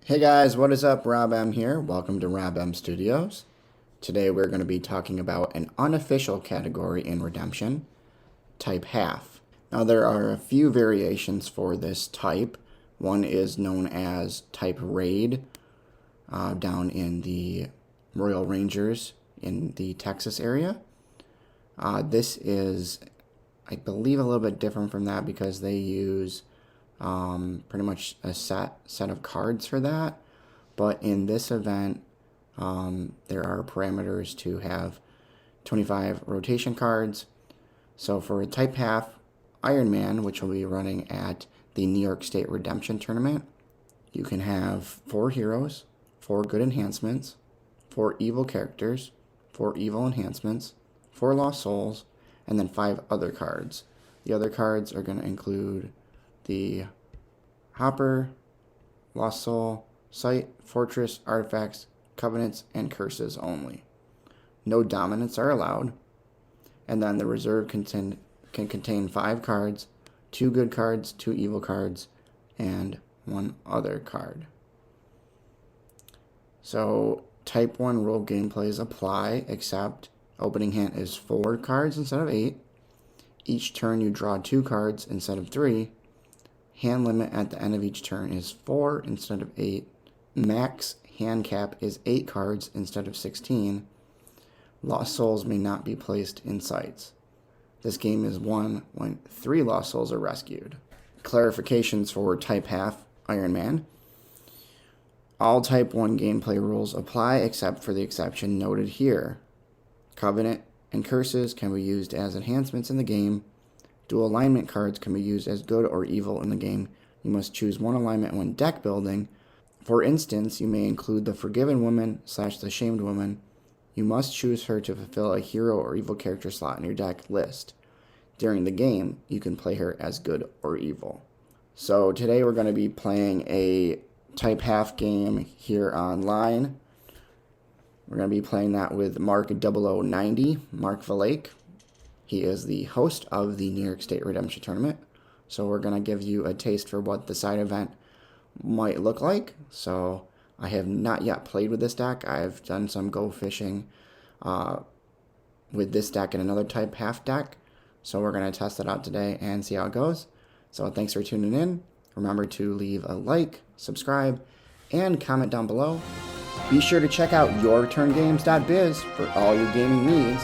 Hey guys, what is up? RobM here. Welcome to RobM Studios. Today we're going to be talking about an unofficial category in Redemption, type half. Now there are a few variations for this type. One is known as type raid down in the Royal Rangers in the Texas area. This is, I believe, a little bit different from that because they use pretty much a set of cards for that. But in this event, there are parameters to have 25 rotation cards. So for a type half Iron Man, which will be running at the New York State Redemption Tournament, you can have 4 heroes, 4 good enhancements, 4 evil characters, 4 evil enhancements, 4 lost souls, and then 5 other cards. The other cards are going to include the Hopper, Lost Soul, Sight, Fortress, Artifacts, Covenants, and Curses only. No dominants are allowed. And then the reserve can contain 5 cards, 2 good cards, 2 evil cards, and 1 other card. So type 1 rule gameplays apply, except opening hand is 4 cards instead of 8. Each turn you draw 2 cards instead of 3. Hand limit at the end of each turn is 4 instead of 8. Max hand cap is 8 cards instead of 16. Lost souls may not be placed in sites. This game is won when 3 lost souls are rescued. Clarifications for type half Iron Man. All type 1 gameplay rules apply except for the exception noted here. Covenant and Curses can be used as enhancements in the game. Dual alignment cards can be used as good or evil in the game. You must choose one alignment when deck building. For instance, you may include the Forgiven Woman / the Shamed Woman. You must choose her to fulfill a hero or evil character slot in your deck list. During the game, you can play her as good or evil. So today we're going to be playing a type half game here online. We're going to be playing that with Mark 0090, Mark Valake. He is the host of the New York State Redemption Tournament. So we're going to give you a taste for what the side event might look like. So I have not yet played with this deck. I've done some go fishing with this deck and another type half deck. So we're going to test it out today and see how it goes. So thanks for tuning in. Remember to leave a like, subscribe, and comment down below. Be sure to check out yourturngames.biz for all your gaming needs,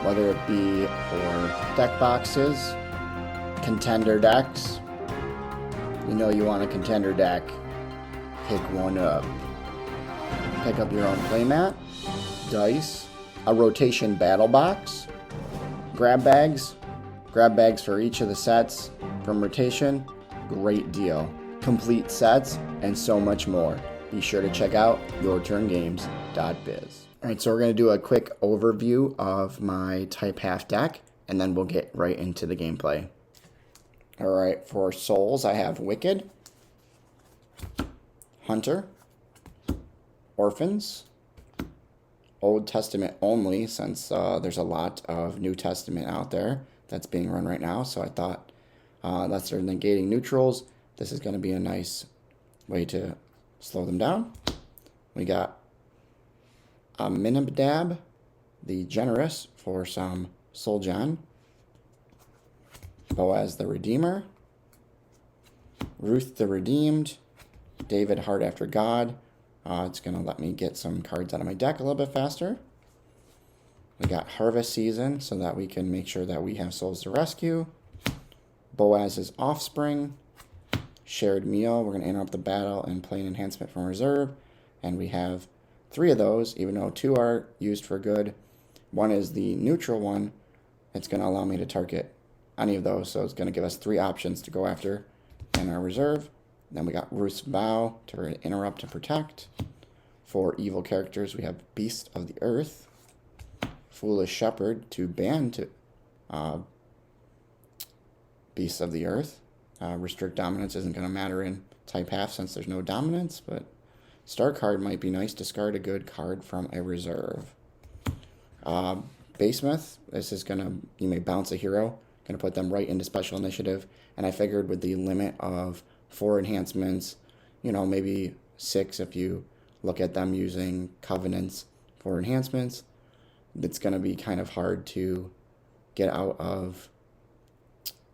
whether it be for deck boxes, contender decks. You know you want a contender deck, pick one up. Pick up your own playmat, dice, a rotation battle box, grab bags for each of the sets from rotation, great deal. Complete sets, and so much more. Be sure to check out yourturngames.biz. Alright, so we're going to do a quick overview of my type half deck, and then we'll get right into the gameplay. Alright, for souls, I have Wicked, Hunter, Orphans, Old Testament only, since there's a lot of New Testament out there that's being run right now, so I thought that's they're negating neutrals. This is going to be a nice way to slow them down. We got Aminadab, the Generous, for some Soul Gen. Boaz the Redeemer. Ruth the Redeemed. David Heart After God. It's going to let me get some cards out of my deck a little bit faster. We got Harvest Season, so that we can make sure that we have souls to rescue. Boaz's Offspring. Shared Meal. We're going to interrupt the battle and play an enhancement from reserve. And we have 3 of those, even though 2 are used for good. One is the neutral one. It's going to allow me to target any of those, so it's going to give us 3 options to go after in our reserve. Then we got Ruth's Vow to interrupt and protect. For evil characters, we have Beast of the Earth, Foolish Shepherd to ban Beasts of the Earth. Restrict dominance isn't going to matter in type half since there's no dominance, but star card might be nice. Discard a good card from a reserve. Basemouth, this is going to, you may bounce a hero, going to put them right into special initiative, and I figured with the limit of 4 enhancements, you know, maybe 6 if you look at them using covenants for enhancements. It's going to be kind of hard to get out of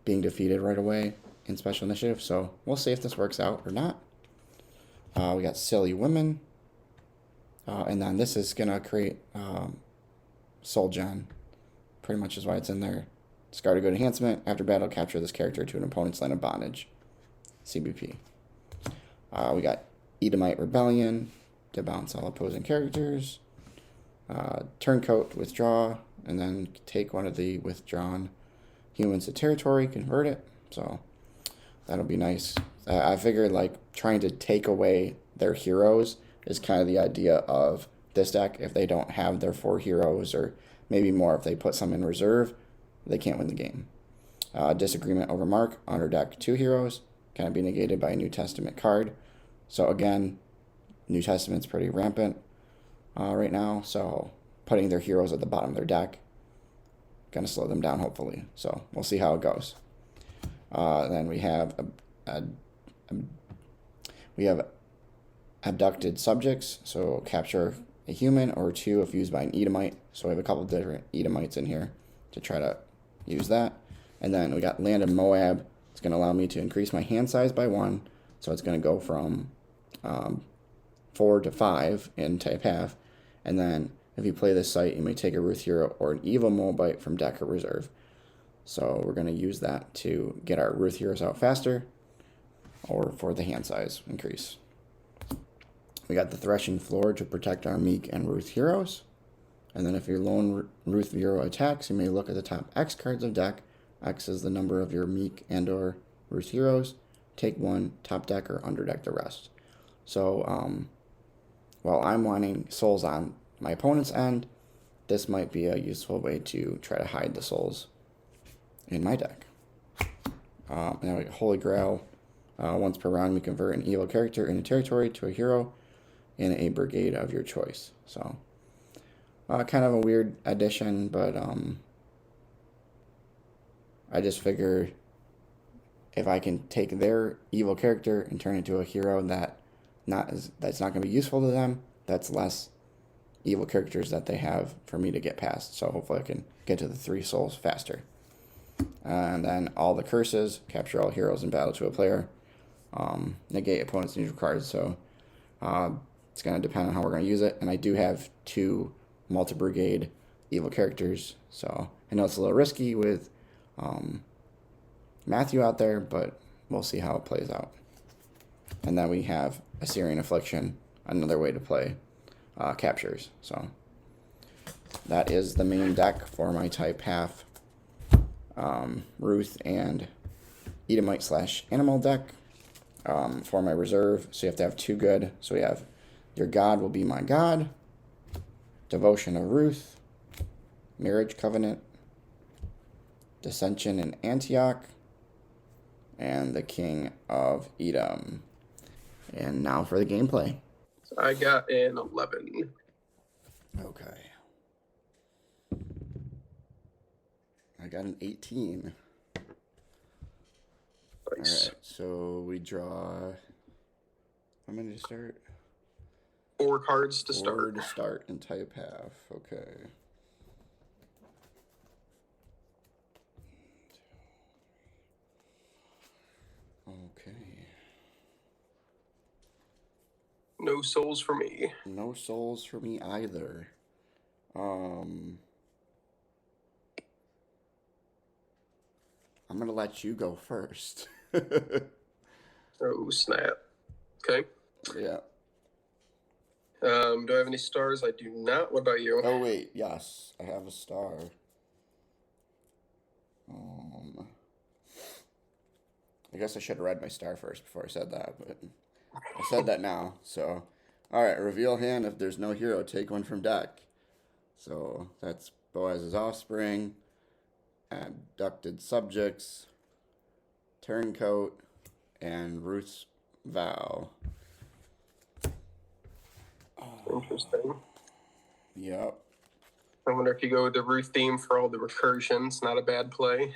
being defeated right away in special initiative. So we'll see if this works out or not. We got silly women. And then this is going to create Soul Gen. Pretty much is why it's in there. Discard a good enhancement. After battle, capture this character to an opponent's land of bondage. CBP. We got Edomite Rebellion to bounce all opposing characters. Turncoat, withdraw, and then take one of the withdrawn humans to territory, convert it. So that'll be nice. I figured like trying to take away their heroes is kind of the idea of this deck. If they don't have their 4 heroes, or maybe more if they put some in reserve, they can't win the game. Disagreement over mark, under deck 2 heroes, can be negated by a New Testament card. So again, New Testament's pretty rampant right now, so putting their heroes at the bottom of their deck gonna slow them down hopefully. So we'll see how it goes. Then we have abducted subjects, so capture a human or 2 if used by an Edomite. So we have a couple different Edomites in here to try to use that. And then we got Land of Moab. It's going to allow me to increase my hand size by 1. So it's going to go from 4 to 5 in type half. And then if you play this site, you may take a Ruth hero or an Evil Moabite from deck or reserve. So we're going to use that to get our Ruth heroes out faster, or for the hand size increase. We got the Threshing Floor to protect our Meek and Ruth heroes. And then if your lone Ruth hero attacks, you may look at the top X cards of deck. X is the number of your Meek and or Ruth heroes. Take 1, top deck or under deck the rest. So while I'm wanting souls on my opponent's end, this might be a useful way to try to hide the souls in my deck. Now we got Holy Grail. Once per round, we convert an evil character in a territory to a hero in a brigade of your choice. So kind of a weird addition, but I just figure if I can take their evil character and turn it into a hero that's not going to be useful to them, that's less evil characters that they have for me to get past. So hopefully I can get to the 3 souls faster. And then all the curses, capture all heroes in battle to a player, negate opponent's neutral cards. So it's going to depend on how we're going to use it. And I do have 2 multi-brigade evil characters, so I know it's a little risky with Matthew out there, but we'll see how it plays out. And then we have Assyrian Affliction, another way to play captures. So that is the main deck for my type half Ruth and Edomite / animal deck. For my reserve, so you have to have 2 good. So we have Your God Will Be My God, Devotion of Ruth, Marriage Covenant, Dissension in Antioch, and the King of Edom. And now for the gameplay. So I got an 11. Okay. I got an 18. Nice. All right, so we draw. How many to start? 4 cards to 4 start. to start in type half. Okay. Okay. No souls for me. No souls for me either. I'm gonna let you go first. Oh, snap. Okay. Yeah. Do I have any stars? I do not. What about you? Oh wait, yes, I have a star. I guess I should have read my star first before I said that, but I said that now. So, all right, reveal hand. If there's no hero, take 1 from deck. So that's Boaz's Offspring, Abducted Subjects, Turncoat, and Ruth's Vow. Interesting. Yep. I wonder if you go with the Ruth theme for all the recursions. Not a bad play.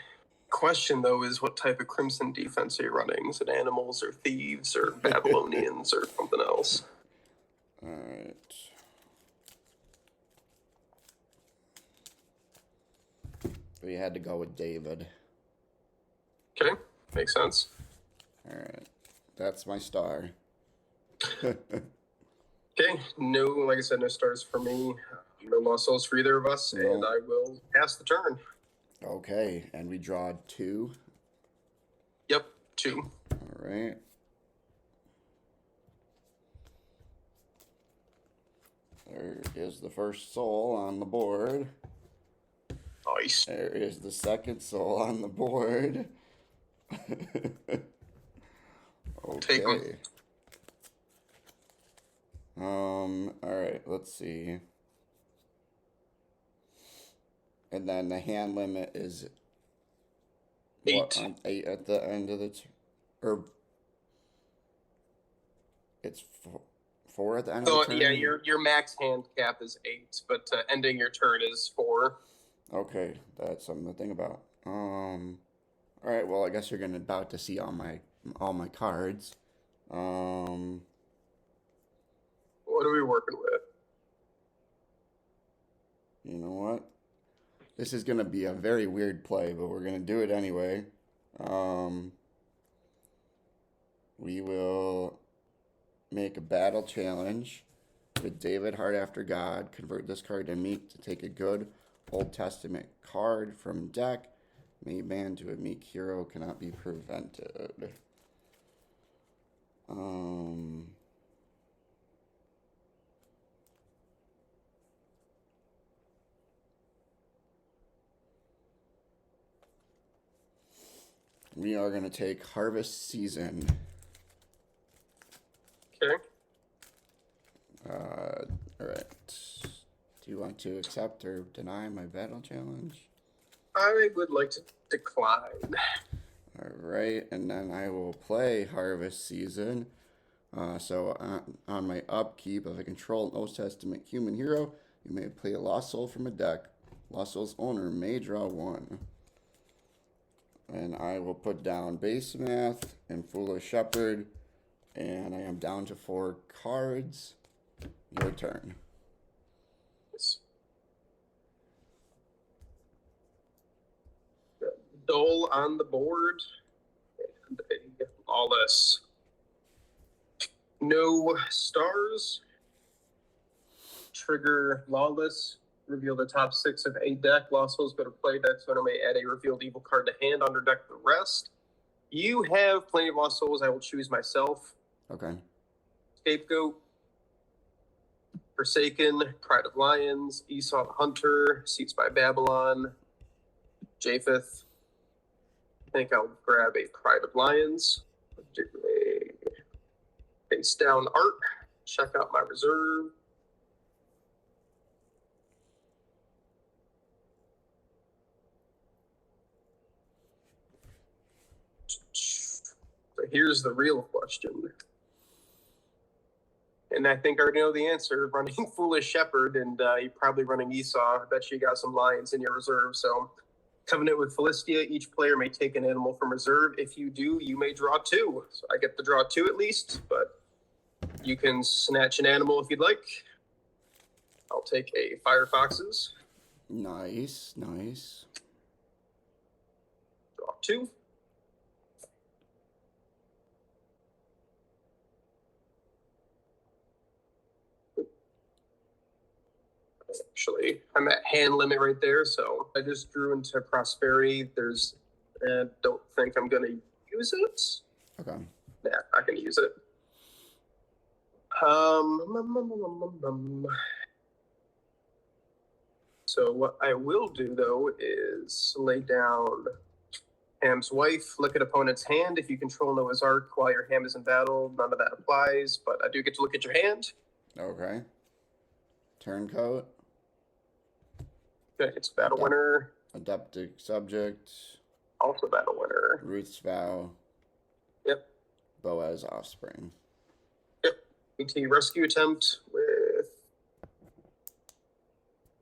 Question, though, is what type of Crimson defense are you running? Is it animals or thieves or Babylonians or something else? All right. We had to go with David. Okay, makes sense. All right. That's my star. Okay, no, like I said, no stars for me. No lost souls for either of us, No. and I will pass the turn. Okay, and we draw 2. Yep, 2. All right. There is the first soul on the board. Nice. There is the second soul on the board. Take 'em. Okay. All right, let's see. And then the hand limit is 8. 8 at the end of the or it's 4 at the end of the turn? Yeah, your max hand cap is 8, but ending your turn is 4. Okay, that's something to think about. All right, well, I guess you're about to see all my cards. What are we working with? You know what? This is gonna be a very weird play, but we're gonna do it anyway. We will make a battle challenge with David Heart After God. Convert this card to meek to take a good Old Testament card from deck. May ban to a meek hero, cannot be prevented. We are going to take Harvest Season. Okay. All right. Do you want to accept or deny my battle challenge? I would like to decline. All right, and then I will play Harvest Season. So on my upkeep, if I control an Old Testament human hero, you may play a Lost Soul from a deck. Lost Soul's owner may draw 1. And I will put down Base Math and Foolish Shepherd. And I am down to 4 cards. Your turn. Dole on the board. And a Lawless. No stars. Trigger Lawless. Reveal the top 6 of a deck. Lost Souls go to play. That owner may add a revealed evil card to hand under deck the rest. You have plenty of Lost Souls. I will choose myself. Okay. Scapegoat. Forsaken. Pride of Lions. Esau the Hunter. Seats by Babylon. Japheth. I think I'll grab a Pride of Lions. Do a face down art. Check out my reserve. So here's the real question. And I think I already know the answer. Running Foolish Shepherd, and you're probably running Esau. I bet you got some lions in your reserve. So Covenant with Philistia, each player may take an animal from reserve. If you do, you may draw 2. So I get to draw 2 at least, but you can snatch an animal if you'd like. I'll take a Fire Foxes. Nice, nice. Draw 2. Actually, I'm at hand limit right there, so I just drew into Prosperity. There's, don't think I'm going to use it. Okay. Yeah, I can use it. So what I will do, though, is lay down Ham's Wife, look at opponent's hand. If you control Noah's Ark while your Ham is in battle, none of that applies, but I do get to look at your hand. Okay. Turncoat. Okay, it's Battle Winner. Adeptic Subject. Also Battle Winner. Ruth's Vow. Yep. Boaz Offspring. Yep. ET Rescue Attempt with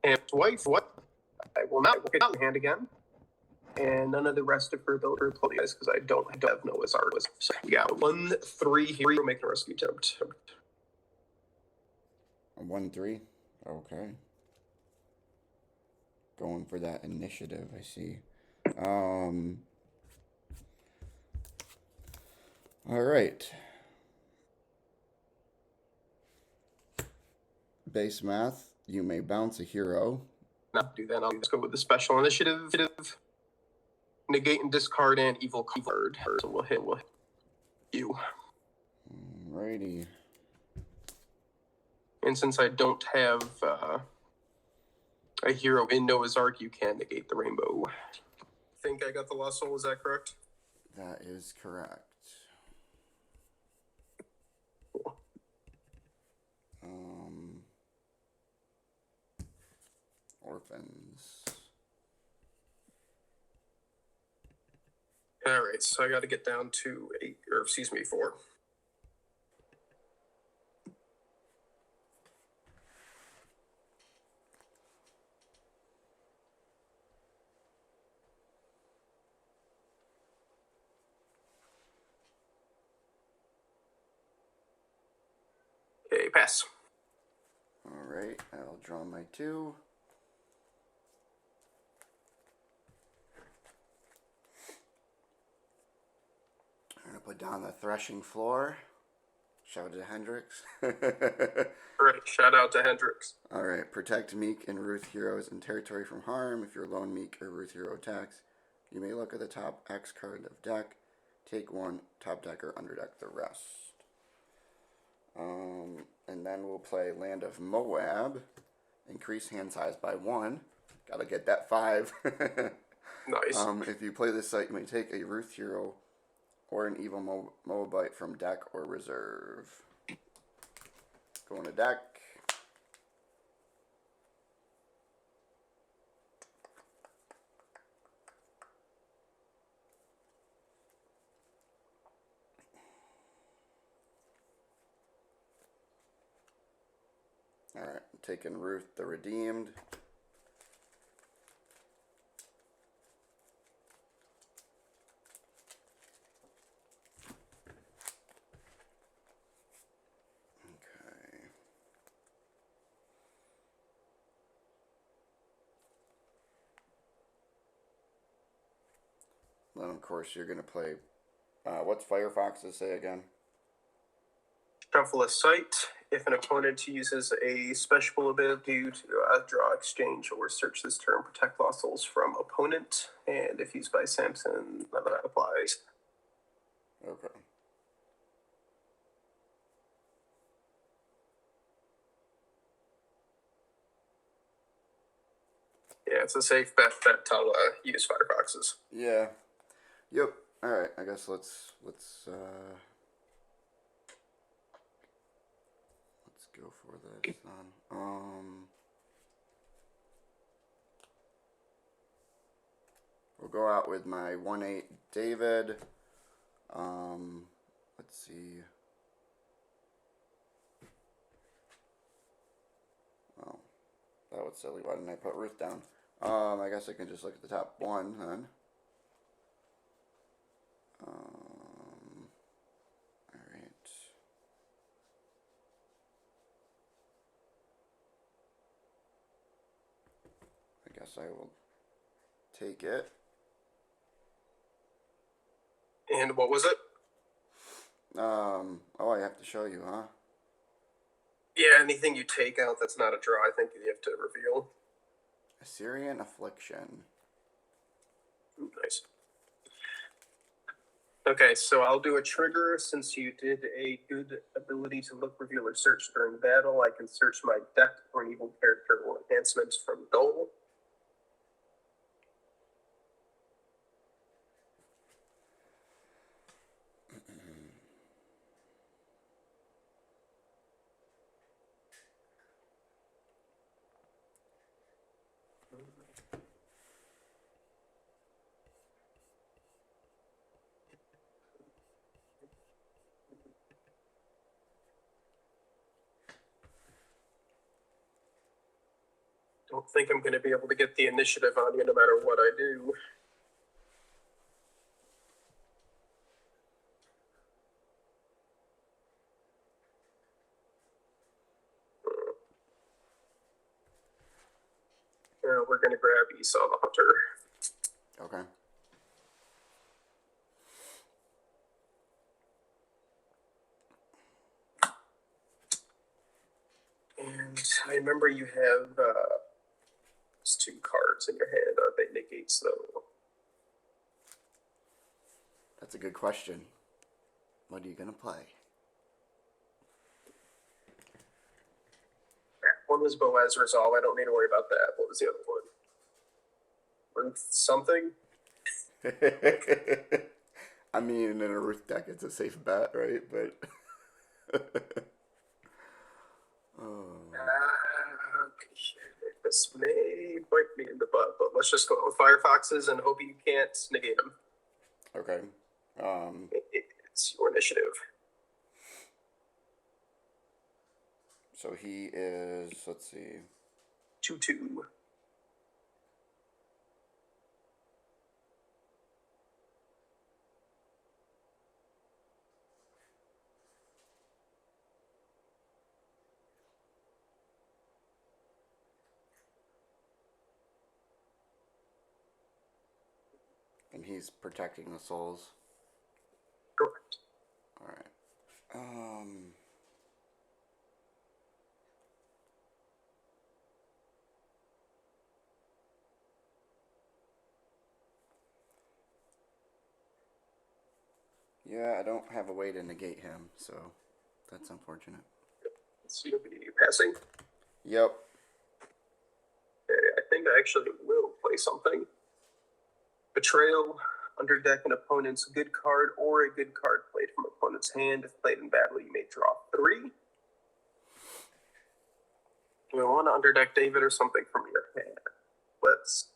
Ham's Wife. What? I will not look it out in hand again. and none of the rest of her abilities because I don't have Noah's Ark. So we got 1-3 here. Make a rescue attempt. A 1-3. Okay. Going for that initiative, I see. All right. Base math. You may bounce a hero. Not do that. I'll just go with the special initiative. Negate and discard an evil card. So we'll hit you. Alrighty. And since I don't have a hero in Noah's Ark, you can negate the rainbow. I think I got the Lost Soul. Is that correct? That is correct. Orphans. All right, so I got to get down to 4. Okay, pass. Alright, I'll draw my 2. I'm going to put down the threshing floor. Shout out to Hendrix. Alright, shout out to Hendrix. Alright, protect Meek and Ruth heroes in territory from harm. If your lone Meek or Ruth hero attacks, you may look at the top X card of deck, take 1, top deck or underdeck the rest. And then we'll play Land of Moab. Increase hand size by 1. Gotta get that 5. Nice. If you play this site, you may take a Ruth hero or an Evil Moabite from deck or reserve. Go into deck. Alright, taking Ruth the Redeemed. Okay. Then, of course, you're going to play... what's Firefox's say again? Shuffle a site. If an opponent uses a special ability to draw, exchange, or search this turn, protect lost souls from opponent. And if used by Samson, none of that applies. Okay. Yeah, it's a safe bet that I'll use Firefoxes. Yeah. Yep. Alright, I guess let's go for this then. We'll go out with my 1-8 David. Let's see. Oh, that was silly. Why didn't I put Ruth down? I guess I can just look at the top 1 then. Alright. I guess I will take it. And what was it? Oh, I have to show you, huh? Yeah, anything you take out that's not a draw, I think you have to reveal. Assyrian Affliction. Ooh, nice. Okay, so I'll do a trigger. Since you did a good ability to look, reveal, or search during battle, I can search my deck for an evil character or enhancement from Dole. Don't think I'm going to be able to get the initiative on you no matter what I do. We're going to grab Esau the Hunter. Okay. And I remember you have those 2 cards in your hand. Are they negates, though? That's a good question. What are you going to play? One was Boaz Resolve. I don't need to worry about that. What was the other one? Ruth something? I mean, in a Ruth deck, it's a safe bet, right? But This may bite me in the butt, but let's just go with Firefoxes and hope you can't negate them. okay. It's your initiative. So he is, let's see. 2/2. And he's protecting the souls. Correct. All right. Yeah, I don't have a way to negate him, so that's unfortunate. So you'll be passing. Yep. Okay, I think I actually will play something. Betrayal. Under deck an opponent's good card or a good card played from opponent's hand. If played in battle, you may draw 3. Do we want to underdeck David or something from your hand? Let's.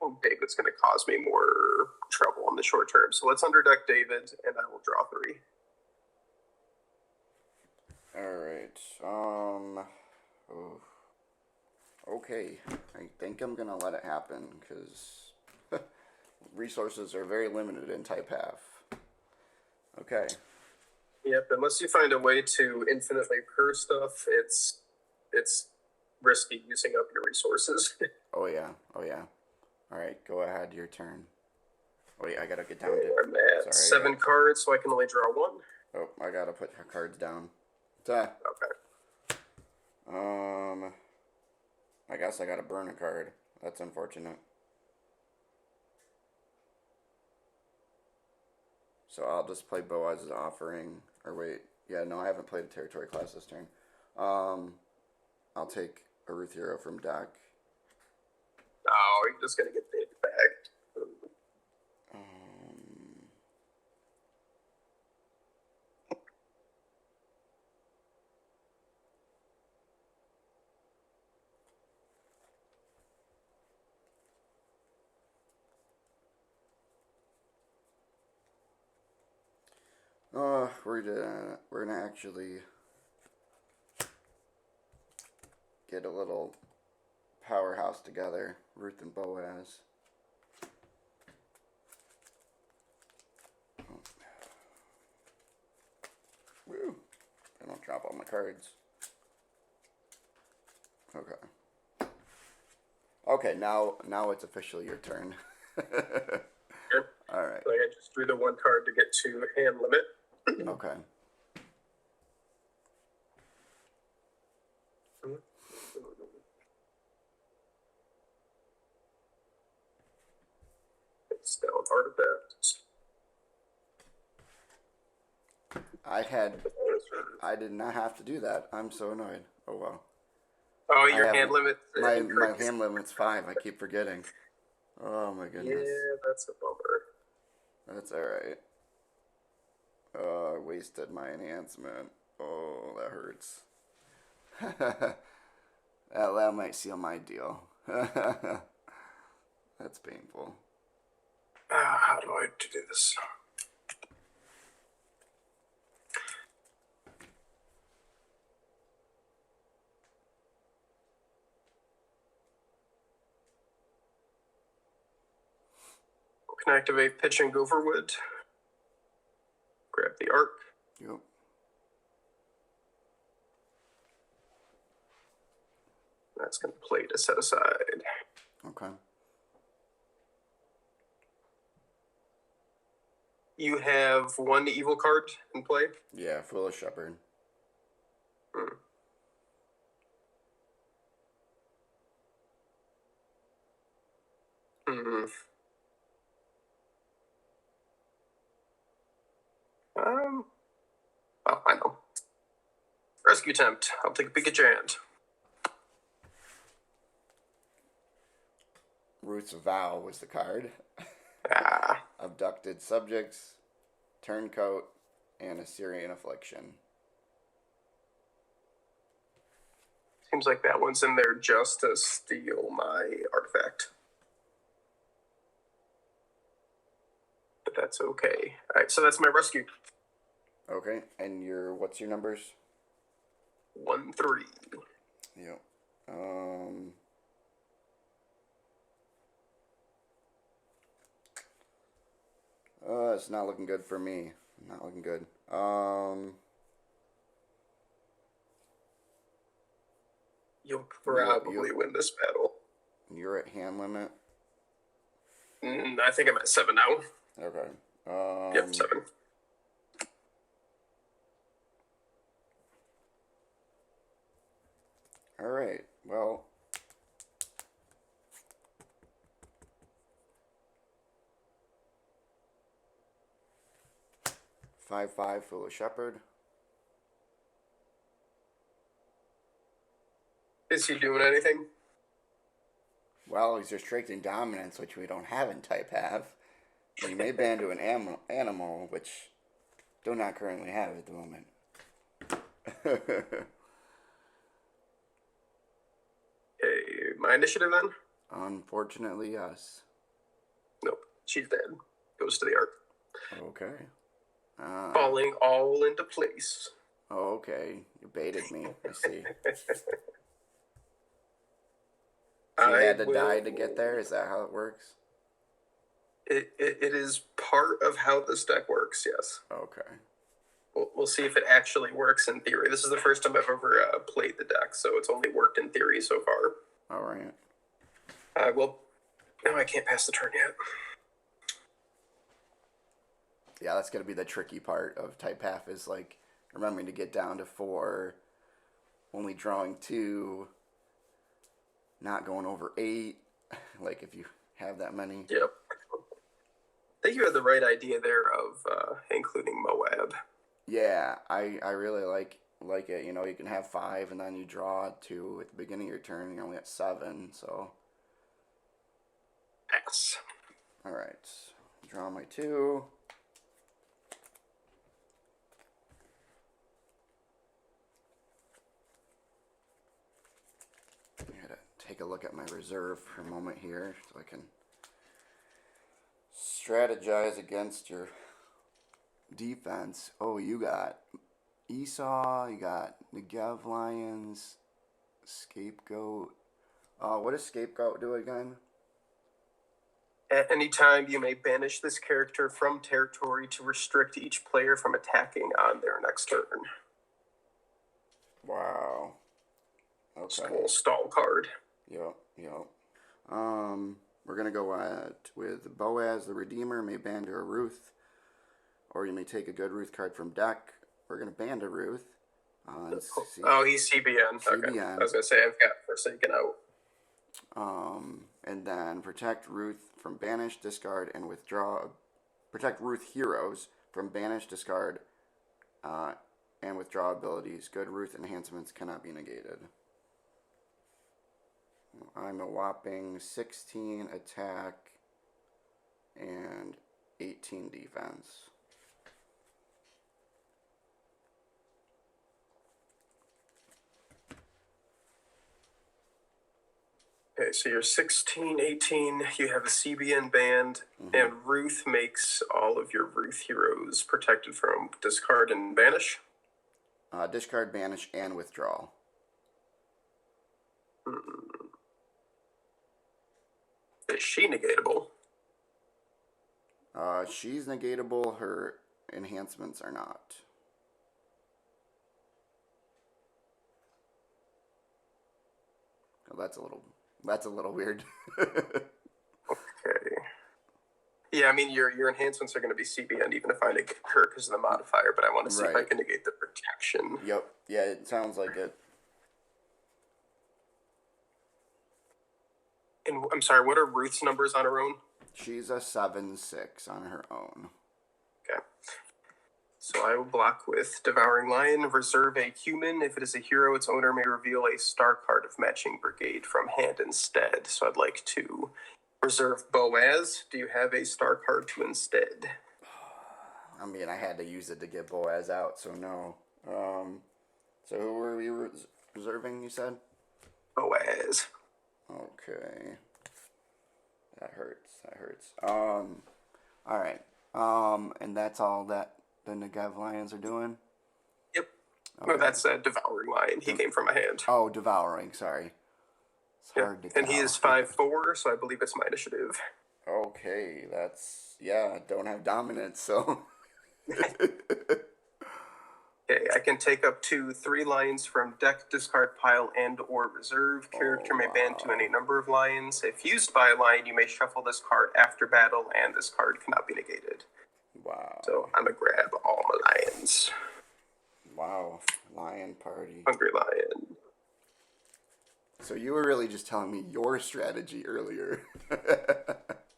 Oh, David's going to cause me more trouble in the short term. So let's underdeck David, and I will draw 3. All right. Okay. I think I'm gonna let it happen because resources are very limited in type half. Okay. Yep. Unless you find a way to infinitely recur stuff, it's risky using up your resources. Oh yeah. Oh yeah. All right. Go ahead. Your turn. Wait, I gotta get down to. I'm at 7 cards, so I can only draw 1. Oh, I gotta put her cards down. Okay. I guess I gotta burn a card. That's unfortunate. So I'll just play Boaz's Offering. Or wait, yeah, no, I haven't played a territory class this turn. I'll take a Ruth hero from deck. Oh, you're just gonna get David back. We're gonna actually get a little powerhouse together, Ruth and Boaz. Oh. Woo! I don't drop all my cards. Okay. Okay, now it's officially your turn. Good. All right. So I just drew the 1 card to get to hand limit. Okay. It's down artifact. I did not have to do that. I'm so annoyed. Oh well. Oh, your hand limit. My hand limit's 5. I keep forgetting. Oh my goodness. Yeah, that's a bummer. That's alright. Oh, I wasted my enhancement. Oh, that hurts. that might seal my deal. That's painful. How do I do this? Can activate Pitch and Gopherwood. Grab the Arc. Yep. That's going to play to set aside. Okay. You have one evil card in play? Yeah, Foolish Shepherd. Hmm. Oh, I know. Rescue attempt. I'll take a peek at your hand. Ruth's Vow was the card. Ah. Abducted subjects, turncoat, and Assyrian Affliction. Seems like that one's in there just to steal my artifact. But that's okay. All right, so that's my rescue. Okay, and what's your numbers? 1, 3. Yep. It's not looking good for me. Not looking good. You'll probably win this battle. You're at hand limit? I think I'm at 7 now. Okay. Yep, 7. All right. Well, five Foolish Shepherd. Is he doing anything? Well, he's restricting dominance, which we don't have in Type Half. You may ban to an animal, which do not currently have at the moment. Okay, my initiative then? Unfortunately, yes. Nope, she's dead. Goes to the arc. Okay. Falling all into place. Oh, okay. You baited me. I see. She had to die to get there? Is that how it works? It is part of how this deck works, yes. Okay. We'll see if it actually works in theory. This is the first time I've ever played the deck, so it's only worked in theory so far. All right. Well, no, I can't pass the turn yet. Yeah, that's going to be the tricky part of Type Half is, like, remembering to get down to 4, only drawing 2, not going over 8, like, if you have that many. Yep. I think you had the right idea there of including Moab. Yeah, I really like it. You know, you can have 5, and then you draw 2 at the beginning of your turn, and you're only at 7, so. Pass. All right. Draw my 2. I gotta take a look at my reserve for a moment here so I can strategize against your defense. Oh, you got Esau, you got Negev Lions, Scapegoat. What does Scapegoat do again? At any time, you may banish this character from territory to restrict each player from attacking on their next turn. Wow. Okay. Just a little stall card. Yep. We're gonna go with Boaz the Redeemer may ban to a Ruth, or you may take a good Ruth card from deck. We're gonna ban to Ruth. He's CBN. Okay. I was gonna say I've got Forsaken out. And then protect Ruth from banish, discard, and withdraw. Protect Ruth heroes from banish, discard, and withdraw abilities. Good Ruth enhancements cannot be negated. I'm a whopping 16 attack and 18 defense. Okay, so you're 16, 18, you have a CBN band, and Ruth makes all of your Ruth heroes protected from discard and banish? Discard, banish, and withdraw. Is she negatable? She's negatable, her enhancements are not. Oh, that's a little weird. Okay. Yeah, I mean, your enhancements are going to be CBN even if I negate her because of the modifier, but I want to see if I Right. can negate the protection. Yep. Yeah, it sounds like it. And I'm sorry, what are Ruth's numbers on her own? She's a 7/6 on her own. Okay. So I will block with Devouring Lion, reserve a human. If it is a hero, its owner may reveal a star card of matching brigade from hand instead. So I'd like to reserve Boaz. Do you have a star card to instead? I mean, I had to use it to get Boaz out, so no. So who were we reserving, you said? Boaz. Okay. That hurts. Alright. And that's all that the Negev Lions are doing? Yep. Okay. No, that's Devouring Lion. He came from a hand. Oh, Devouring, sorry. It's hard to And he is 5/4, so I believe it's my initiative. Okay, I don't have dominance, so. Okay, I can take up to 3 lions from deck, discard pile, and or reserve. Character may ban to any number of lions. If used by a lion, you may shuffle this card after battle, and this card cannot be negated. Wow. So I'm gonna grab all my lions. Wow, lion party. Hungry lion. So you were really just telling me your strategy earlier.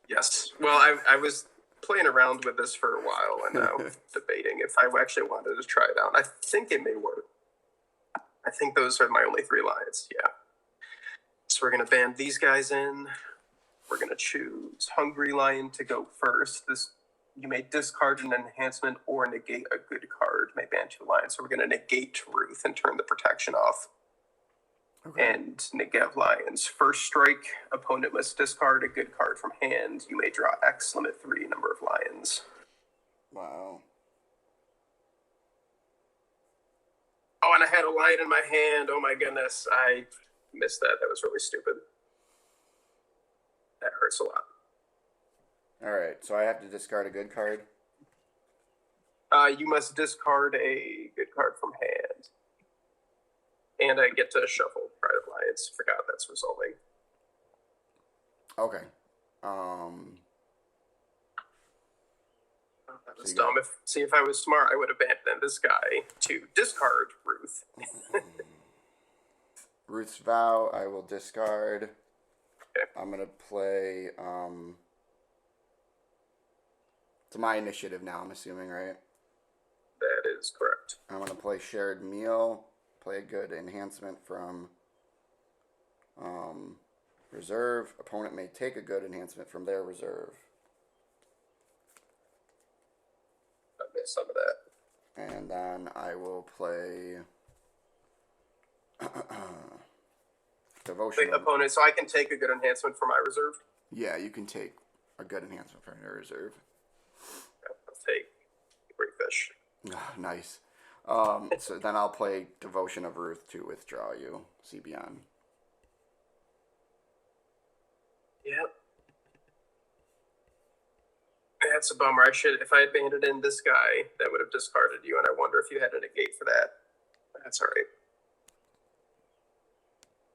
Yes. Well, I was playing around with this for a while and now debating if I actually wanted to try it out. I think it may work. I think those are my only 3 lions. Yeah. So we're gonna ban these guys in. We're gonna choose Hungry Lion to go first. You may discard an enhancement or negate a good card. May ban 2 lions. So we're gonna negate Ruth and turn the protection off. Okay. And Negev Lions. First strike, opponent must discard a good card from hand. You may draw X, limit 3 number of lions. Wow. Oh, and I had a lion in my hand. Oh my goodness. I missed that. That was really stupid. That hurts a lot. Alright, so I have to discard a good card? You must discard a good card from hand. And I get to shuffle Pride of Lions. Forgot that's resolving. Okay. That was dumb. If I was smart, I would abandon this guy to discard Ruth. Ruth's Vow, I will discard. Okay. I'm going to play, it's my initiative now, I'm assuming, right? That is correct. I'm going to play Shared Meal, play a good enhancement from reserve. Opponent may take a good enhancement from their reserve. I missed some of that. And then I will play Devotion. The opponent, so I can take a good enhancement for my reserve? Yeah, you can take a good enhancement from your reserve. Let's take Great Fish. Nice. So then I'll play Devotion of Ruth to withdraw you, CBN. Yep. That's a bummer. If I had banded in this guy, that would have discarded you, and I wonder if you had a negate for that. That's all right.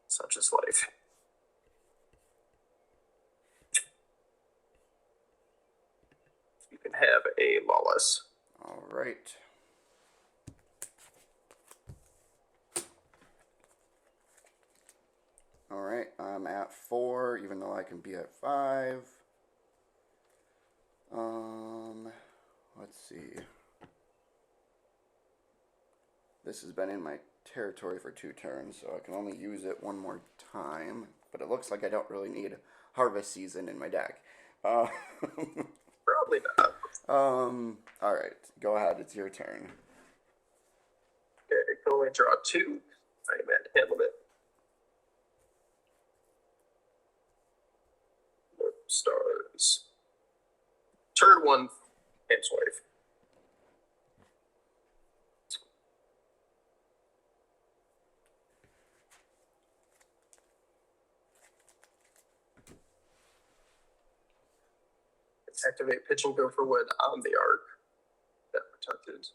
Such is life. You can have a Lawless. All right. All right, I'm at 4, even though I can be at 5. Let's see. This has been in my territory for 2 turns, so I can only use it 1 more time. But it looks like I don't really need Harvest Season in my deck. Probably not. Alright, go ahead, it's your turn. Okay, I can only draw 2. I'm at hand limit. Stars. Turn 1, Hand's Wife. Activate Pitch and Go for Wood on the arc. That protected.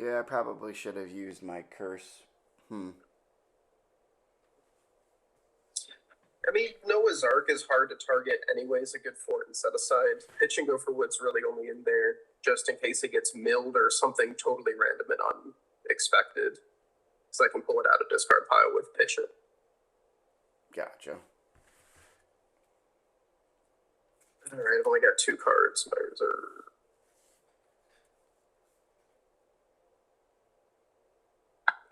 Yeah, I probably should have used my curse. I mean, Noah's Ark is hard to target anyways, a good fort and set aside. Pitch and go for wood's really only in there just in case it gets milled or something totally random and unexpected. So I can pull it out of discard pile with pitch it. Gotcha. Alright, I've only got 2 cards in my reserve.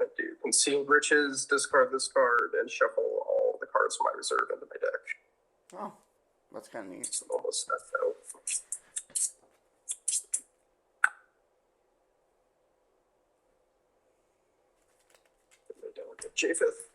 I do Concealed Riches, discard this card, and shuffle all the cards from my reserve into my deck. Oh, that's kind of neat. I'm almost stuffed out. Delegate Japheth.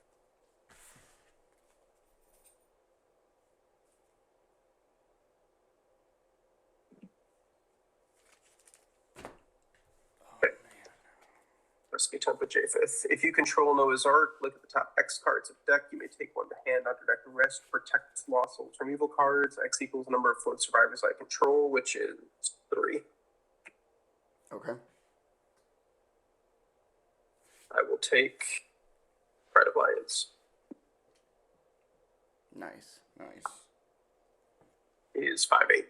Risky Temple Japheth. If you control Noah's Ark, look at the top X cards of deck. You may take one to hand, under deck the rest. Protect lost souls from evil cards. X equals the number of float survivors I control, which is 3. Okay. I will take Pride of Lions. Nice. He is 5/8.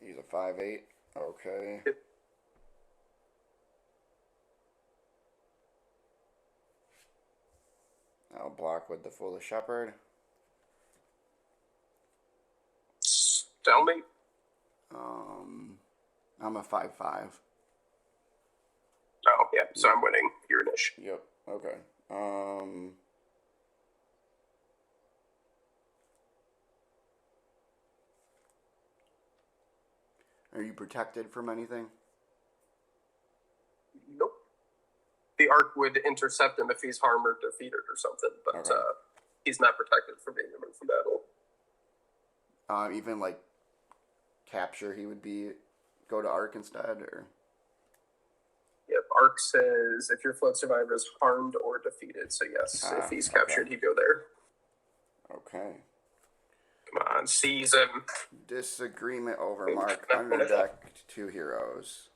He's a 5/8. Okay. Yep. I'll block with the Foolish Shepherd. Stalemate. I'm a 5/5. Oh, yeah, so I'm winning. You're Nish. Yep. Okay. Are you protected from anything? Nope. The Ark would intercept him if he's harmed or defeated or something, but Okay. He's not protected from being removed from battle. Even like capture, he would go to Ark instead, or Yep, Ark says if your float survivor is harmed or defeated, so yes, if he's captured, he'd go there. Okay. Come on, seize him. Disagreement over mark. Under deck 2 heroes.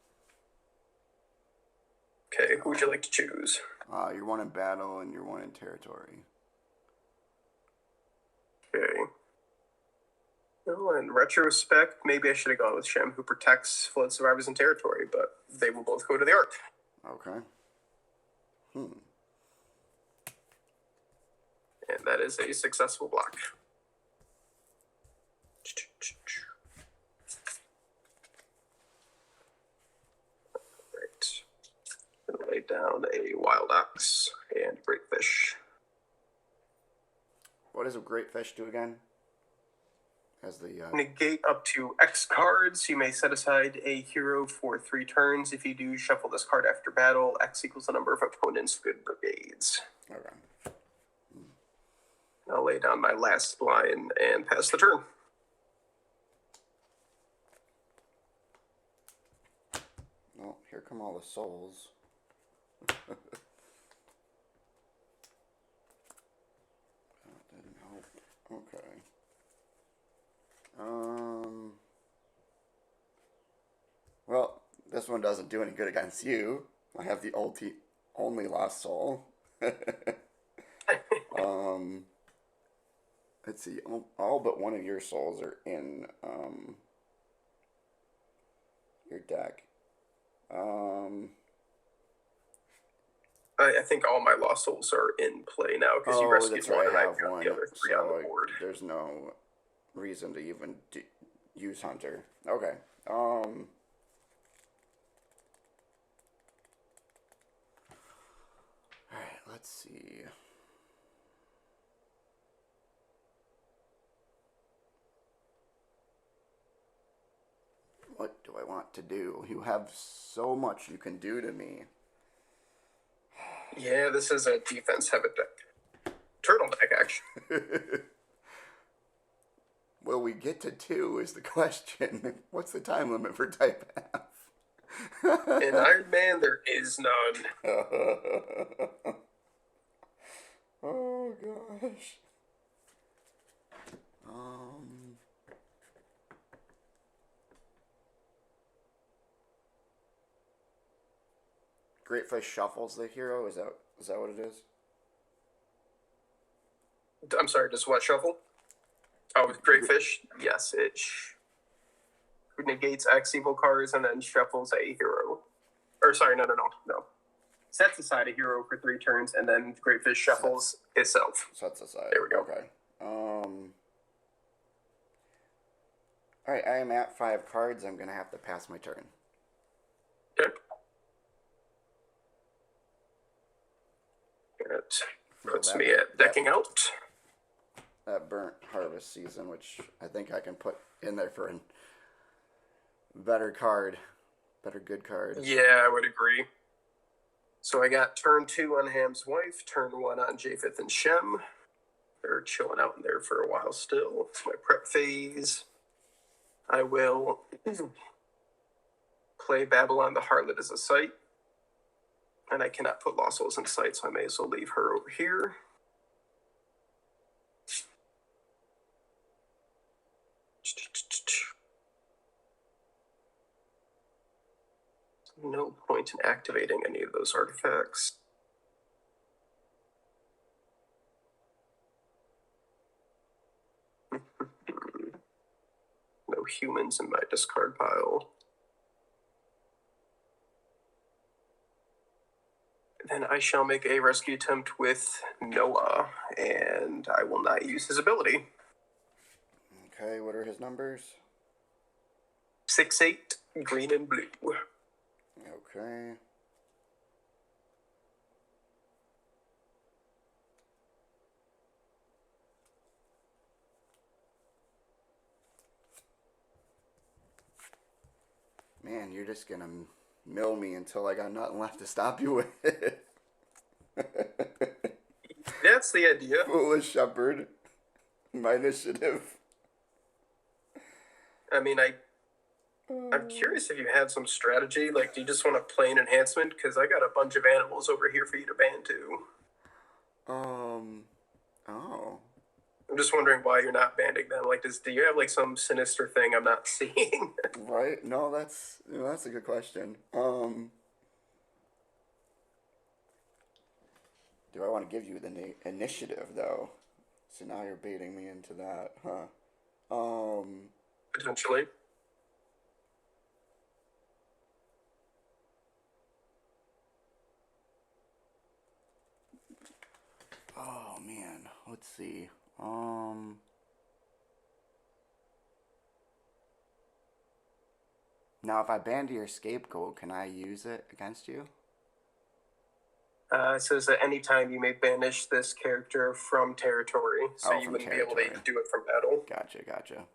Okay, who would you like to choose? You're one in battle and you're one in territory. Okay. Well, in retrospect, maybe I should have gone with Shem, who protects float survivors in territory, but they will both go to the Ark. Okay. And that is a successful block. Right. I'm gonna lay down a Wild Ox and Great Fish. What does a Great Fish do again? As the Negate up to X cards. You may set aside a hero for 3 turns. If you do, shuffle this card after battle. X equals the number of opponents' good brigades. Okay. I'll lay down my last line and pass the turn. Well, here come all the souls. That didn't help. Okay. Well, this one doesn't do any good against you. I have the only lost soul. Let's see. All but one of your souls are in your deck. I think all my lost souls are in play now because you rescued that's one right. and I I've have got one. the other 3 on the board. There's no reason to even use Hunter. Okay. Alright, let's see. What do I want to do? You have so much you can do to me. Yeah, this is a defense-heavy deck. Turtle deck, actually. Will we get to 2 is the question. What's the time limit for type F? In Iron Man, there is none. Oh gosh. Great Fish shuffles the hero. Is that what it is? I'm sorry, does what shuffle? Oh, with Great Fish? Yes, it negates X evil cards and then shuffles a hero. Or sorry, no. Sets aside a hero for 3 turns and then Great Fish shuffles itself. Sets aside. There we go. Okay. Alright, I am at 5 cards. I'm going to have to pass my turn. Okay. That puts me at decking out. That burnt harvest season, which I think I can put in there for a better good card. Yeah, I would agree. So I got turn 2 on Ham's Wife, turn 1 on Japheth and Shem. They're chilling out in there for a while still. It's my prep phase. I will play Babylon the Harlot as a site. And I cannot put Lost Souls in sight, so I may as well leave her over here. No point in activating any of those artifacts. No humans in my discard pile. Then I shall make a rescue attempt with Noah, and I will not use his ability. Okay, what are his numbers? 6/8, green and blue. Okay. Man, you're just gonna mill me until I got nothing left to stop you with. That's the idea. Foolish Shepherd. My initiative. I mean, I'm curious if you have some strategy. Like, do you just want to play an enhancement? Because I got a bunch of animals over here for you to ban too. Oh. I'm just wondering why you're not banning them. Like, do you have like some sinister thing I'm not seeing? Right? No, that's a good question. Do I want to give you the initiative though? So now you're baiting me into that, huh? Potentially. Oh man, let's see. Now if I ban your scapegoat, can I use it against you? It says that anytime you may banish this character from territory, so you from wouldn't territory. be able to do it from battle. Gotcha.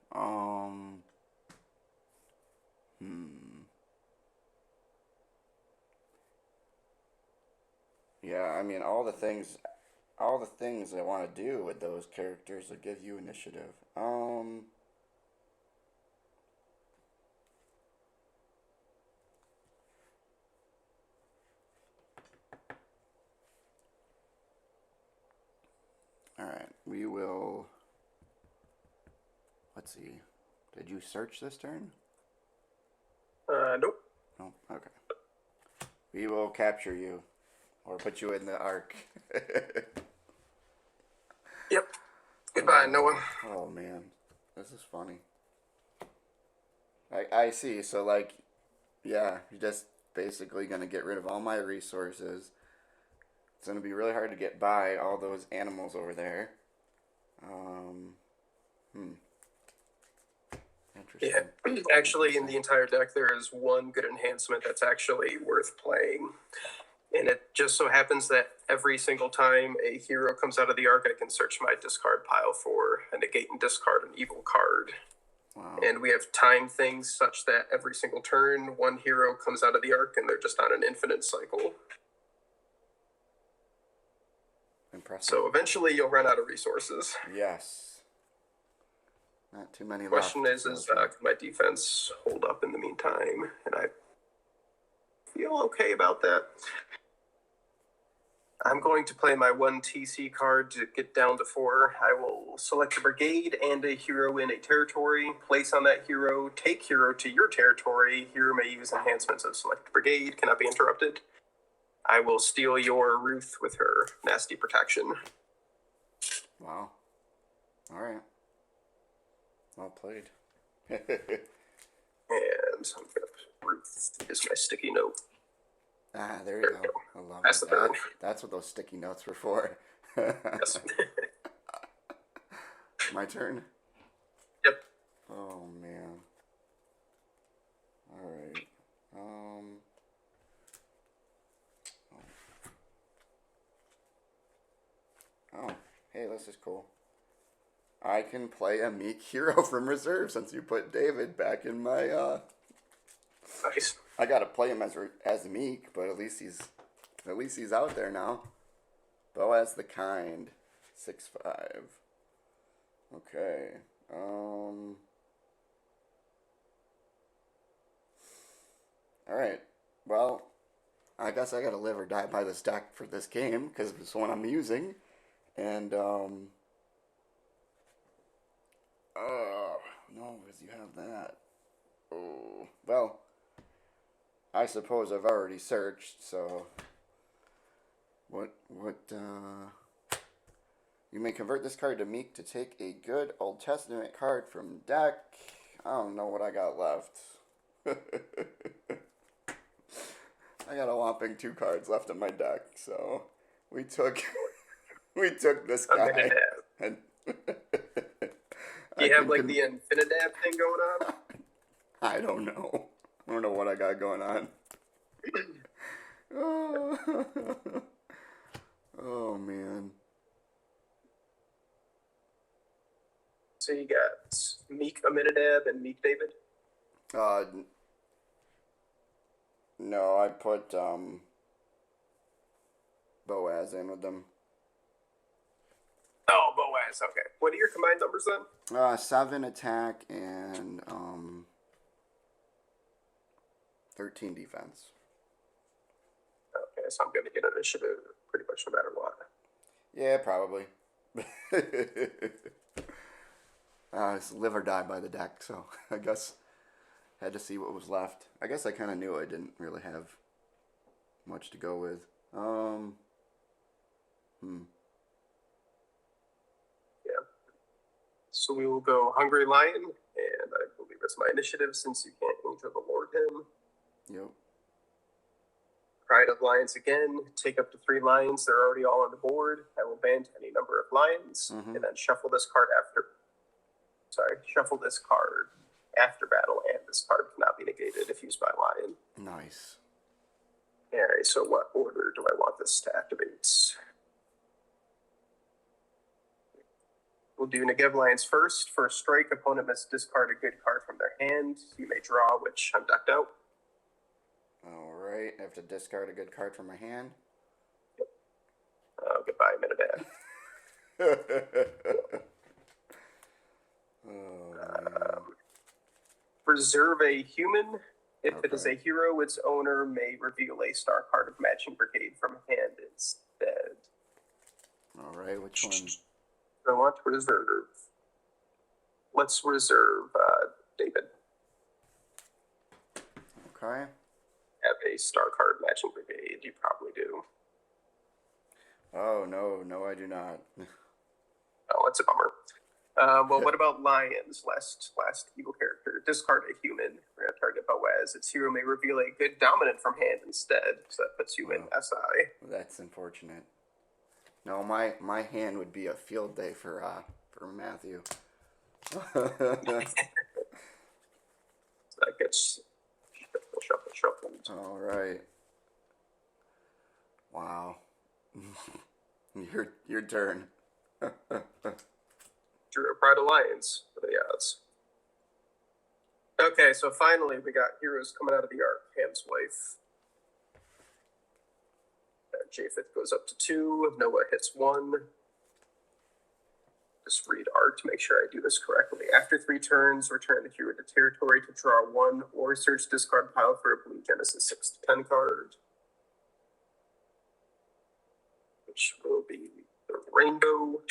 Yeah, I mean all the things I want to do with those characters would give you initiative. Alright, we will... Let's see. Did you search this turn? Nope. No? Okay. We will capture you. Or put you in the ark. Yep. Goodbye, Noah. Oh, man. This is funny. I see. So, like, yeah, you're just basically going to get rid of all my resources. It's going to be really hard to get by all those animals over there. Interesting. Yeah. Actually, in the entire deck, there is one good enhancement that's actually worth playing. And it just so happens that every single time a hero comes out of the arc, I can search my discard pile for a negate and discard an evil card. Wow. And we have timed things such that every single turn, one hero comes out of the arc and they're just on an infinite cycle. Impressive. So eventually you'll run out of resources. Yes. Not too many The question left. is can my defense hold up in the meantime? And I feel okay about that. I'm going to play my 1 TC card to get down to 4. I will select a brigade and a hero in a territory, place on that hero, take hero to your territory. Hero may use enhancements of select brigade, cannot be interrupted. I will steal your Ruth with her nasty protection. Wow. All right. Well played. And I'm gonna Ruth is my sticky note. Ah, there you go. I love That's it. the turn. That's what those sticky notes were for. Yes. My turn? Yep. Oh, man. All right. Oh, hey, this is cool. I can play a meek hero from reserve since you put David back in my, Nice. I gotta play him as meek, but at least he's out there now. Boaz the Kind, 6'5". Okay. All right. Well, I guess I gotta live or die by this deck for this game because it's the one I'm using, and oh no, because you have that. Oh well. I suppose I've already searched, so what you may convert this card to Meek to take a good Old Testament card from deck. I don't know what I got left. I got a whopping 2 cards left in my deck, so we took this guy. And Do you have like the Infinidab thing going on? I don't know. I don't know what I got going on. Oh man. So you got Meek Aminadab and Meek David? No, I put Boaz in with them. Oh, Boaz, okay. What are your combined numbers then? 7 attack and 13 defense. Okay, so I'm going to get initiative pretty much no matter what. Yeah, probably. It's live or die by the deck, so I guess I had to see what was left. I guess I kind of knew I didn't really have much to go with. Yeah. So we will go Hungry Lion, and I believe it's my initiative since you can't Angel the Lord him. Yep. Pride of Lions again. Take up to 3 lions. They're already all on the board. I will ban any number of lions, and then shuffle this card after battle, and this card cannot be negated if used by lion. Nice. Alright, so what order do I want this to activate? We'll do Negev Lions first. First strike, opponent must discard a good card from their hand. You may draw, which I'm decked out. Alright, I have to discard a good card from my hand. Yep. Goodbye, Minidad. Preserve a human. If it is a hero, its owner may reveal a star card of Matching Brigade from hand instead. Alright, which one? I want to reserve. Let's reserve David. Okay. Have a star card Matching Brigade. You probably do. Oh, no, I do not. Oh, that's a bummer. Well, what about Lions? Last evil character. Discard a human. We're going to target Boaz. Its hero may reveal a good dominant from hand instead. So that puts you in SI. That's unfortunate. No, my hand would be a field day for Matthew. So that gets shuffled. All right. Wow. Your turn. Drew a Pride of Lions for the odds. Okay, so finally we got heroes coming out of the Ark. Ham's wife. Japheth goes up to 2. Noah hits 1. Just read art to make sure I do this correctly. After 3 turns, return the hero to territory to draw 1 or search discard pile for a blue Genesis 6 to 10 card. Which will be the rainbow.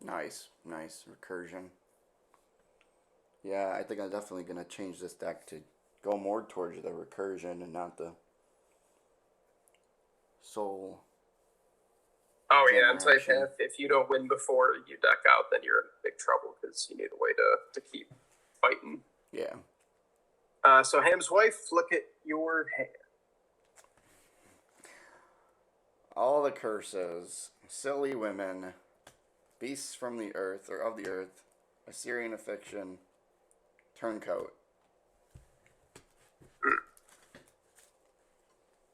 Nice recursion. Yeah, I think I'm definitely gonna change this deck to go more towards the recursion and not the soul. Oh yeah, and type generation. half. If you don't win before you deck out, then you're in big trouble because you need a way to keep fighting. Yeah. So Ham's wife, look at your hand. All the curses, silly women, beasts from the earth or of the earth, Assyrian fiction, turncoat.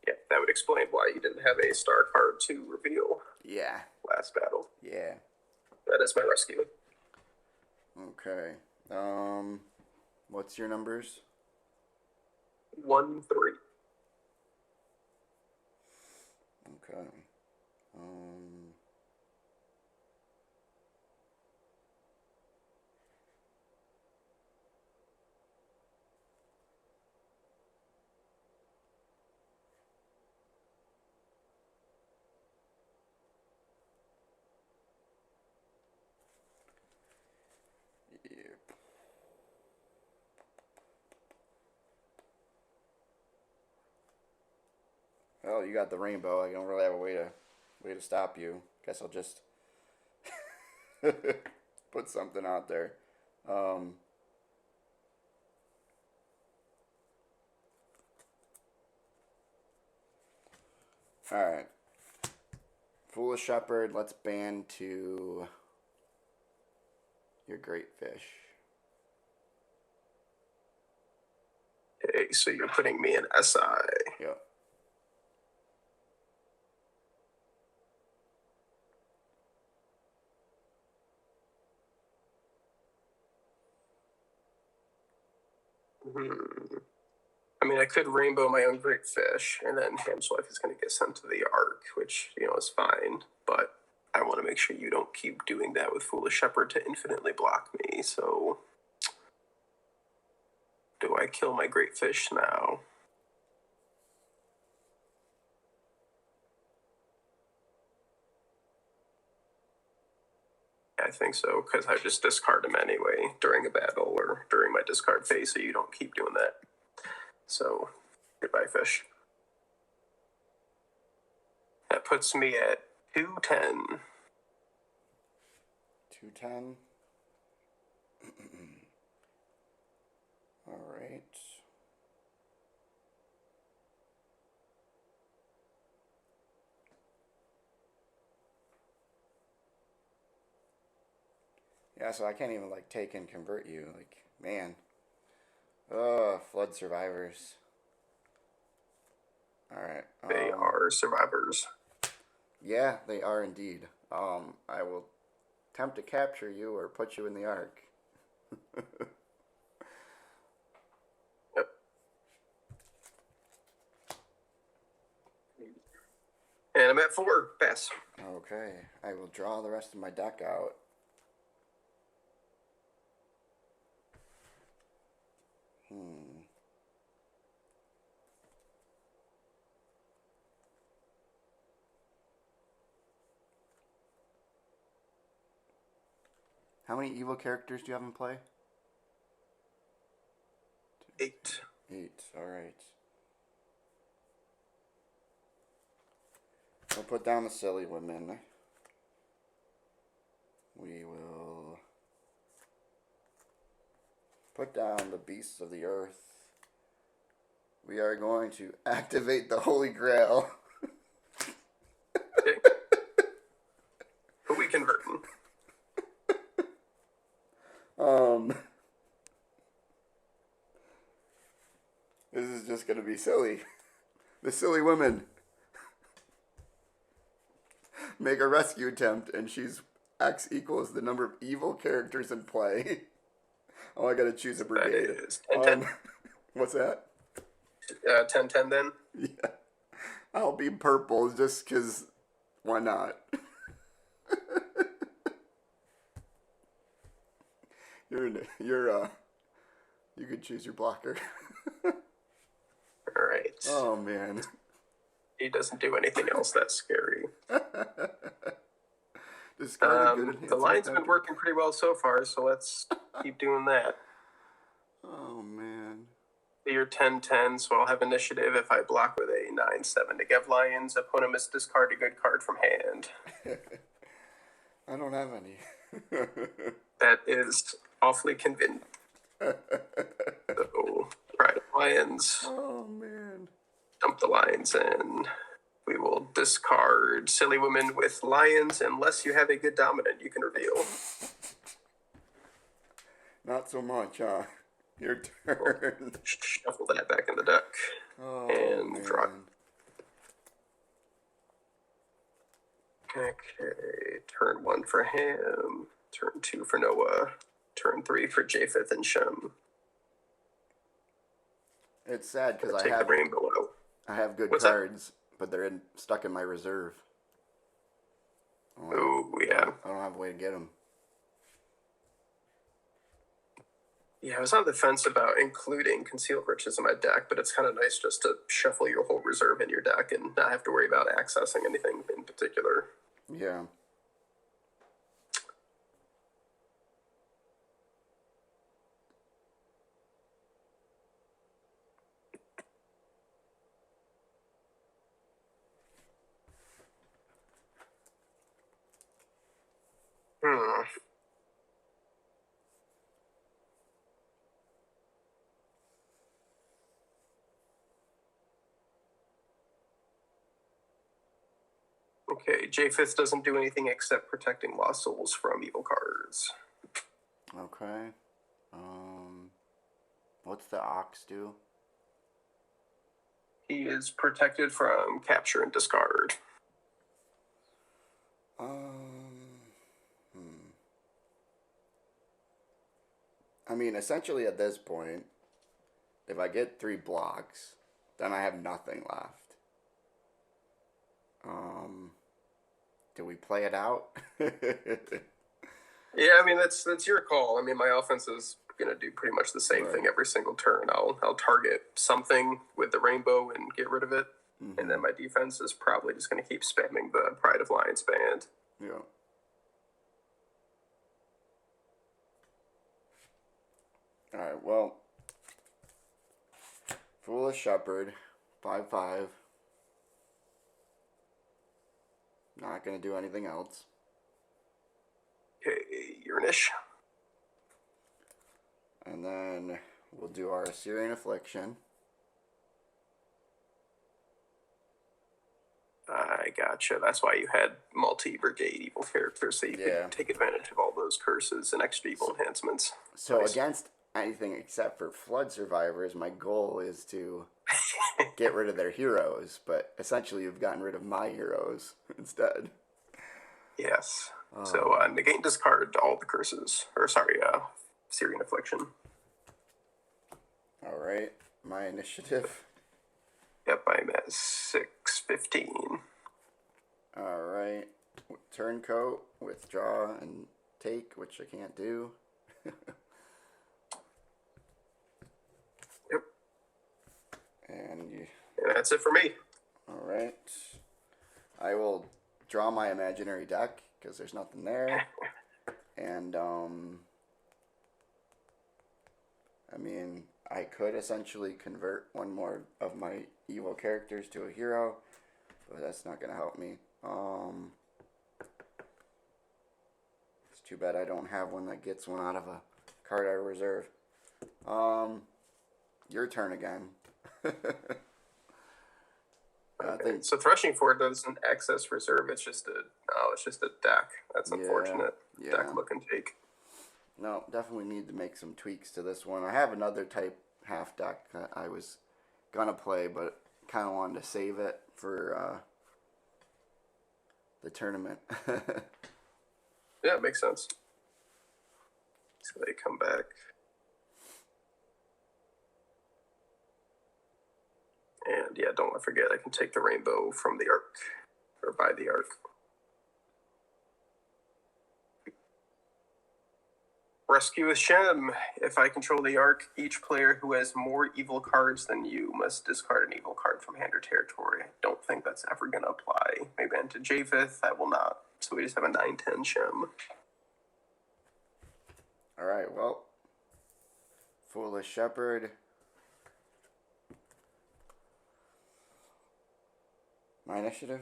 Yeah, that would explain why you didn't have a star card to reveal. Yeah. Last battle. Yeah. That is my rescue. Okay. What's your numbers? 1, 3. Okay. Yep. Well, you got the rainbow. I don't really have a way to stop you. Guess I'll just put something out there. Alright. Foolish Shepherd, let's ban to your great fish. Okay, so you're putting me in SI. Yep. I mean, I could rainbow my own great fish, and then Ham's wife is going to get sent to the Ark, which, is fine. But I want to make sure you don't keep doing that with Foolish Shepherd to infinitely block me. So, do I kill my great fish now? I think so, because I just discard him anyway during a battle or during my discard phase, so you don't keep doing that. So, goodbye, fish. That puts me at 210. 210. All right. Yeah, so I can't even take and convert you. Man. Flood survivors. All right. They are survivors. Yeah, they are indeed. I will attempt to capture you or put you in the Ark. Yep. And I'm at 4. Pass. Okay, I will draw the rest of my deck out. How many evil characters do you have in play? 8. 8, alright. We'll put down the silly women. We will put down the beasts of the earth. We are going to activate the Holy Grail. Okay. Who we converting? This is just going to be silly. The silly women make a rescue attempt, and she's X equals the number of evil characters in play. Oh, I got to choose a brigade. That is 10-10. What's that? 10-10 then? Yeah. I'll be purple just because why not? You could choose your blocker. All right. Oh, man. He doesn't do anything else that's scary. The line's been working pretty well so far, so let's keep doing that. Oh, man. You're 10-10, so I'll have initiative if I block with a 9-7 to give lions. Opponent must discard a good card from hand. I don't have any. That is awfully convenient. So, Pride of Lions. Oh, man. Dump the lions in. We will discard Silly Women with lions unless you have a good dominant you can reveal. Not so much, huh? Your turn. Shuffle that back in the deck. Oh, and man. draw. Okay, turn 1 for him. Turn 2 for Noah. Turn 3 for Japheth and Shem. It's sad because Take the rainbow out. I have good What's cards, but they're stuck in my reserve. Oh, yeah. I don't have a way to get them. Yeah, I was on the fence about including Concealed Riches in my deck, but it's kind of nice just to shuffle your whole reserve in your deck and not have to worry about accessing anything in particular. Yeah. Okay, Japheth doesn't do anything except protecting lost souls from evil cards. Okay. What's the ox do? He is protected from capture and discard. I mean, essentially at this point, if I get 3 blocks, then I have nothing left. Do we play it out? Yeah, I mean that's your call. I mean, my offense is gonna do pretty much the same thing every single turn. I'll target something with the rainbow and get rid of it, and then my defense is probably just gonna keep spamming the Pride of Lions band. Yeah. Alright, well, Foolish Shepherd, 5/5. Not gonna do anything else. Okay, Urnish. And then we'll do our Assyrian Affliction. I gotcha. That's why you had multi-brigade evil characters, so you could take advantage of all those curses and extra evil enhancements. So against anything except for Flood Survivors, my goal is to get rid of their heroes, but essentially you've gotten rid of my heroes instead. Yes. So negate and discard all the curses. Or sorry, Syrian Affliction. Alright, my initiative. Yep, I'm at 6-15. Alright, turncoat, withdraw, and take, which I can't do. Yep. And that's it for me. Alright. I will draw my imaginary deck, because there's nothing there. And, I mean, I could essentially convert one more of my evil characters to a hero, but that's not going to help me. It's too bad I don't have one that gets one out of a card out of reserve. Your turn again. Okay. So Threshing Ford doesn't access reserve. It's just a deck. That's unfortunate. Yeah. Deck look and take. No, definitely need to make some tweaks to this one. I have another type half deck that I was gonna play, but kind of wanted to save it for the tournament. Yeah, it makes sense. So they come back. And yeah, don't want to forget I can take the rainbow from the arc, or by the arc. Rescue with Shem. If I control the arc, each player who has more evil cards than you must discard an evil card from hand or territory. I don't think that's ever going to apply. Maybe into Japheth, that will not. So we just have a 9-10 Shem. Alright, well, Foolish Shepherd My initiative?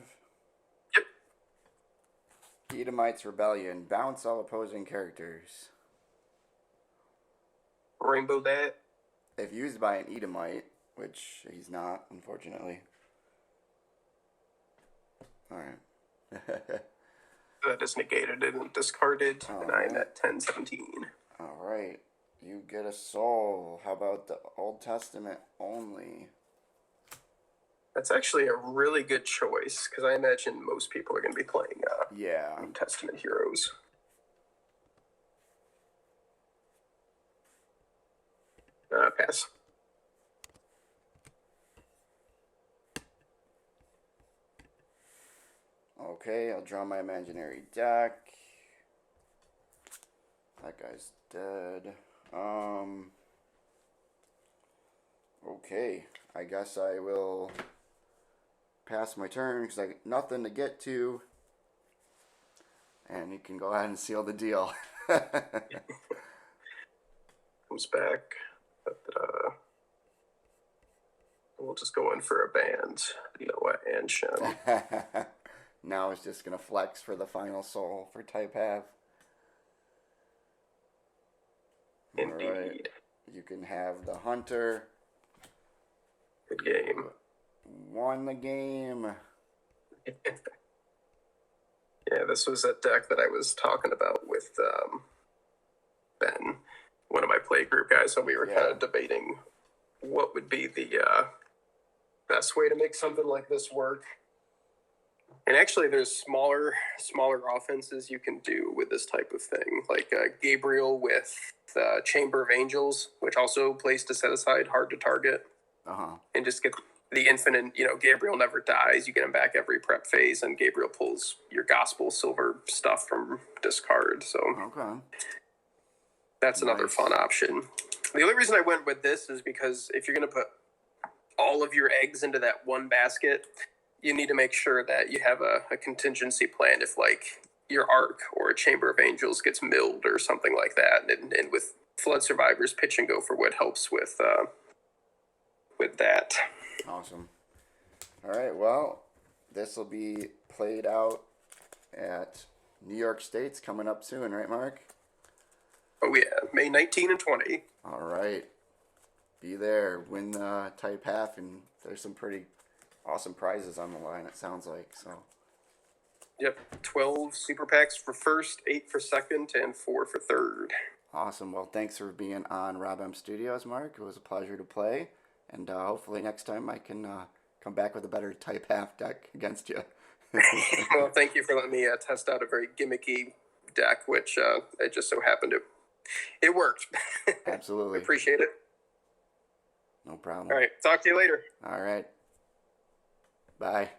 Yep. Edomite's Rebellion. Bounce all opposing characters. Rainbow Dad. If used by an Edomite, which he's not, unfortunately. Alright. That is negated and discarded. And I'm at 10-17. Alright. You get a soul. How about the Old Testament only? That's actually a really good choice, because I imagine most people are going to be playing New Testament heroes. Pass. Okay, I'll draw my imaginary deck. That guy's dead. Okay, I guess I will pass my turn because I got nothing to get to. And you can go ahead and seal the deal. Comes back. We'll just go in for a band. Noah and Shem. Now it's just going to flex for the final soul for type half. Indeed. Right. You can have the hunter. Good game. Won the game. Yeah, this was a deck that I was talking about with Ben, one of my play group guys, and we were kind of debating what would be the best way to make something like this work. And actually, there's smaller offenses you can do with this type of thing, like Gabriel with Chamber of Angels, which also plays to set aside hard to target, and just get the infinite. Gabriel never dies. You get him back every prep phase, and Gabriel pulls your Gospel Silver stuff from discard. So that's another fun option. The only reason I went with this is because if you're going to put all of your eggs into that one basket, you need to make sure that you have a contingency plan if, like, your Ark or a Chamber of Angels gets milled or something like that. And with Flood Survivors, pitch and go for what helps with that. Awesome. All right, well, this will be played out at New York State's coming up soon, right, Mark? Oh, yeah, May 19 and 20. All right. Be there, win the type half, and there's some pretty awesome prizes on the line, it sounds like. So. Yep, 12 super packs for first, 8 for second, and 4 for third. Awesome. Well, thanks for being on RobM Studios, Mark. It was a pleasure to play. And hopefully next time I can come back with a better type half deck against you. Well, thank you for letting me test out a very gimmicky deck, which it just so happened it worked. Absolutely. Appreciate it. No problem. All right. Talk to you later. All right. Bye.